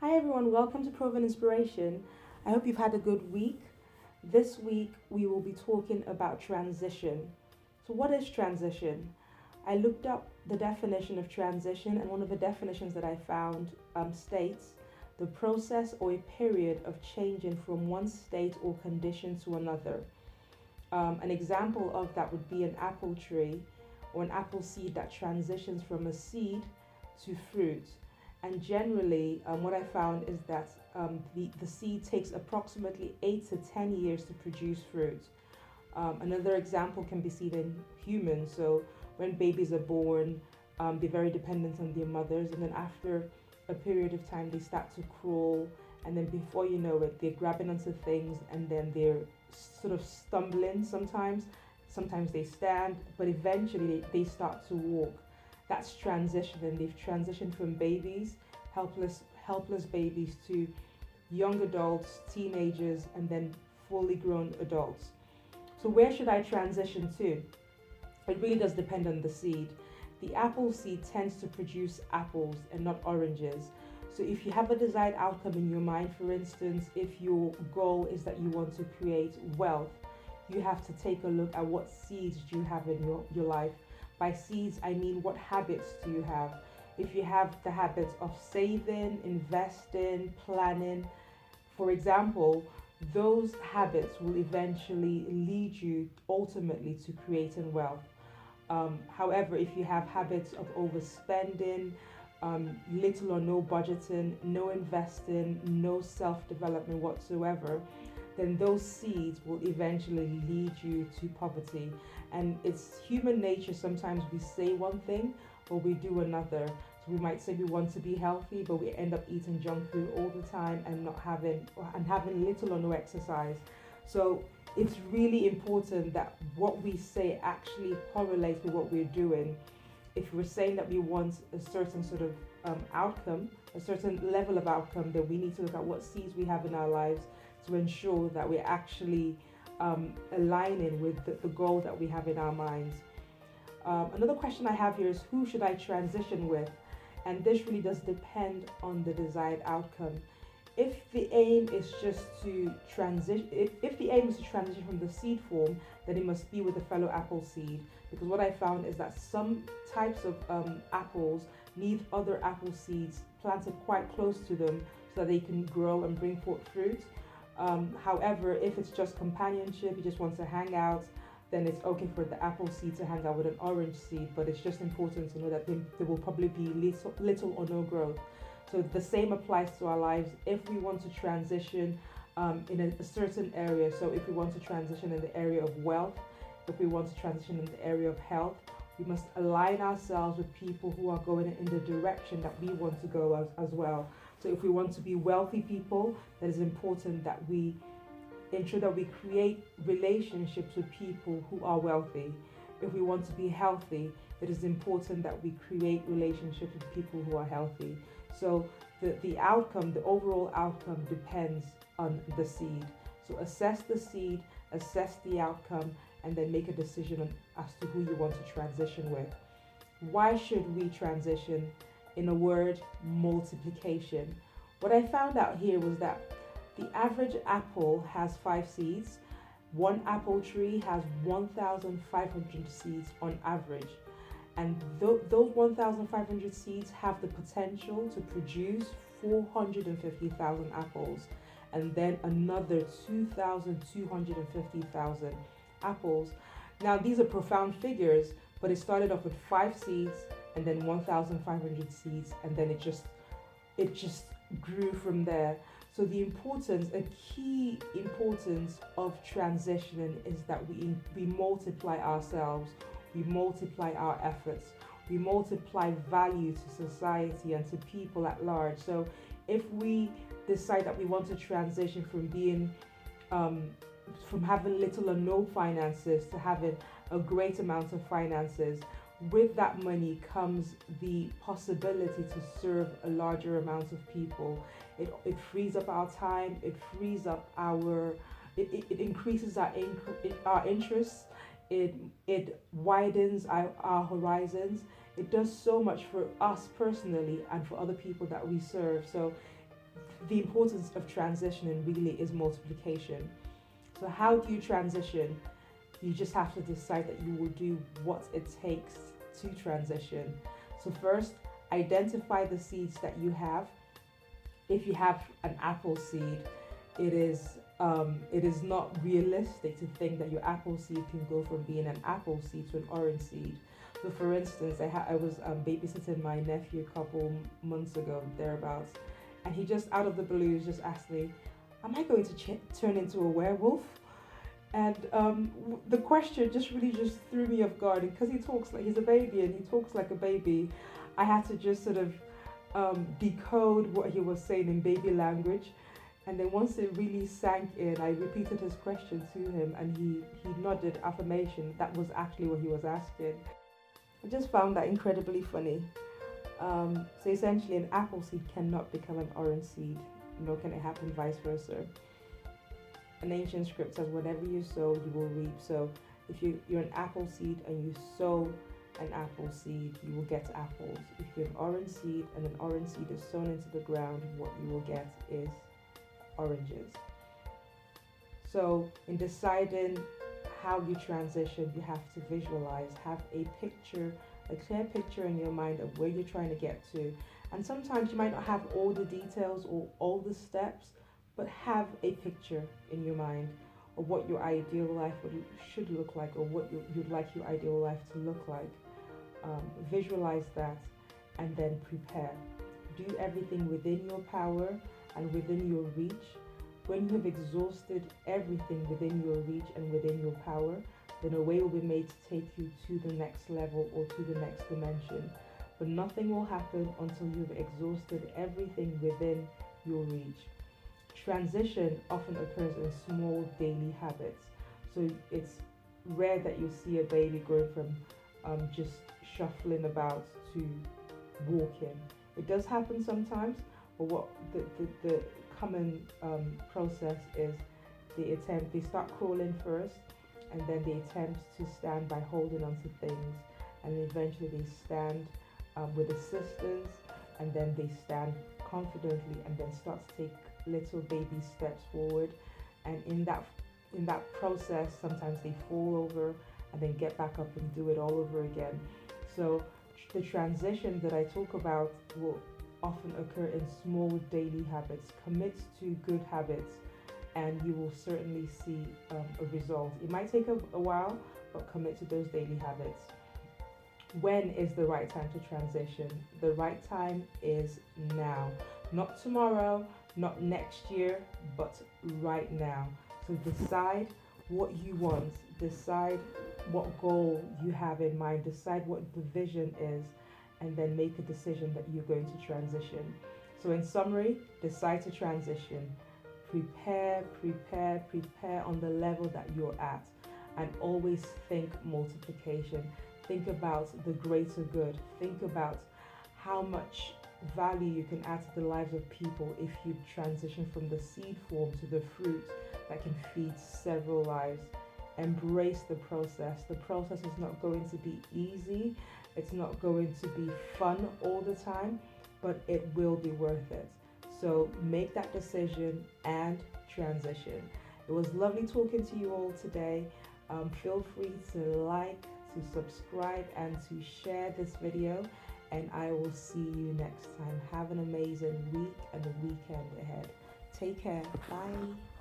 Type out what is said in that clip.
Hi everyone, welcome to Proven Inspiration. I hope you've had a good week. This week we will be talking about transition. So, what is transition? I looked up the definition of transition, and one of the definitions that I found states the process or a period of changing from one state or condition to another. An example of that would be an apple tree or an apple seed that transitions from a seed to fruit. And generally, what I found is that the seed takes approximately 8 to 10 years to produce fruit. Another example can be seen in humans. So, when babies are born, they're very dependent on their mothers, and then after a period of time, they start to crawl, and then before you know it, they're grabbing onto things, and then they're sort of stumbling sometimes. Sometimes they stand, but eventually they start to walk. That's transition, and they've transitioned from babies, helpless babies, to young adults, teenagers, and then fully grown adults. So, where should I transition to? It really does depend on the seed. The apple seed tends to produce apples and not oranges. So, if you have a desired outcome in your mind, for instance, if your goal is that you want to create wealth, you have to take a look at what seeds do you have in your life. By seeds, I mean what habits do you have? If you have the habits of saving, investing, planning, for example, those habits will eventually lead you ultimately to creating wealth. However, if you have habits of overspending, little or no budgeting, no investing, no self development whatsoever, then those seeds will eventually lead you to poverty. And it's human nature. Sometimes we say one thing, but we do another. So we might say we want to be healthy, but we end up eating junk food all the time and not having little or no exercise. So it's really important that what we say actually correlates with what we're doing. If we're saying that we want a certain sort of outcome, a certain level of outcome, then we need to look at what seeds we have in our lives to ensure that we're actually aligning with the goal that we have in our minds. Another question I have here is, who should I transition with? And this really does depend on the desired outcome. If the aim is just to transition, if the aim is to transition from the seed form, then it must be with a fellow apple seed. Because what I found is that some types of apples need other apple seeds planted quite close to them so that they can grow and bring forth fruit. However, if it's just companionship, you just want to hang out, then it's okay for the apple seed to hang out with an orange seed. But it's just important to know that there will probably be little or no growth. So the same applies to our lives. If we want to transition in a certain area, so if we want to transition in the area of wealth, if we want to transition in the area of health, we must align ourselves with people who are going in the direction that we want to go as well. So if we want to be wealthy people, then it's important that we ensure that we create relationships with people who are wealthy. If we want to be healthy, it is important that we create relationships with people who are healthy. So the outcome, the overall outcome depends on the seed. So assess the seed, assess the outcome, and then make a decision as to who you want to transition with. Why should we transition? In a word, multiplication. What I found out here was that the average apple has 5 seeds. One apple tree has 1,500 seeds on average. And those 1,500 seeds have the potential to produce 450,000 apples, and then another 2,250,000 apples. Now, these are profound figures, but it started off with 5 seeds and then 1,500 seeds, and then it just grew from there. So a key importance of transitioning is that we multiply ourselves, we multiply our efforts, we multiply value to society and to people at large. So if we decide that we want to transition from from having little or no finances to having a great amount of finances, with that money comes the possibility to serve a larger amount of people. It frees up our time, it increases our interests, it widens our horizons. It does so much for us personally and for other people that we serve. So the importance of transitioning really is multiplication. So how do you transition? You just have to decide that you will do what it takes to transition. So first, identify the seeds that you have. If you have an apple seed, it is not realistic to think that your apple seed can go from being an apple seed to an orange seed. So for instance, I was babysitting my nephew a couple months ago, thereabouts, and he just out of the blue just asked me, am I going to turn into a werewolf? And the question just really just threw me off guard, because he talks like he's a baby and he talks like a baby. I had to just sort of decode what he was saying in baby language. And then once it really sank in, I repeated his question to him, and he nodded affirmation. That was actually what he was asking. I just found that incredibly funny. So essentially, an apple seed cannot become an orange seed, nor can it happen vice versa. An ancient script says, whatever you sow, you will reap. So if you're an apple seed and you sow an apple seed, you will get apples. If you're an orange seed and an orange seed is sown into the ground, what you will get is oranges. So in deciding how you transition, you have to visualize, have a picture, a clear picture in your mind of where you're trying to get to. And sometimes you might not have all the details or all the steps, but have a picture in your mind of what your ideal life should look like, or what you'd like your ideal life to look like. Visualize that and then prepare. Do everything within your power and within your reach. When you have exhausted everything within your reach and within your power, then a way will be made to take you to the next level or to the next dimension. But nothing will happen until you've exhausted everything within your reach. Transition often occurs in small daily habits. So it's rare that you see a baby going from just shuffling about to walking. It does happen sometimes, but what the common process is they start crawling first, and then they attempt to stand by holding onto things, and eventually they stand with assistance, and then they stand confidently and then start to take little baby steps forward. And in that process, sometimes they fall over and then get back up and do it all over again. So the transition that I talk about will often occur in small daily habits. Commit to good habits and you will certainly see a result. It might take a while, but commit to those daily habits. When is the right time to transition? The right time is now. Not tomorrow, not next year, but right now. So decide what you want, decide what goal you have in mind, decide what the vision is, and then make a decision that you're going to transition. So in summary, decide to transition. Prepare on the level that you're at, and always think multiplication. Think about the greater good. Think about how much value you can add to the lives of people if you transition from the seed form to the fruit that can feed several lives. Embrace the process. The process is not going to be easy. It's not going to be fun all the time, but it will be worth it. So make that decision and transition. It was lovely talking to you all today. Feel free to like, to subscribe, and to share this video. And I will see you next time. Have an amazing week and a weekend ahead. Take care. Bye.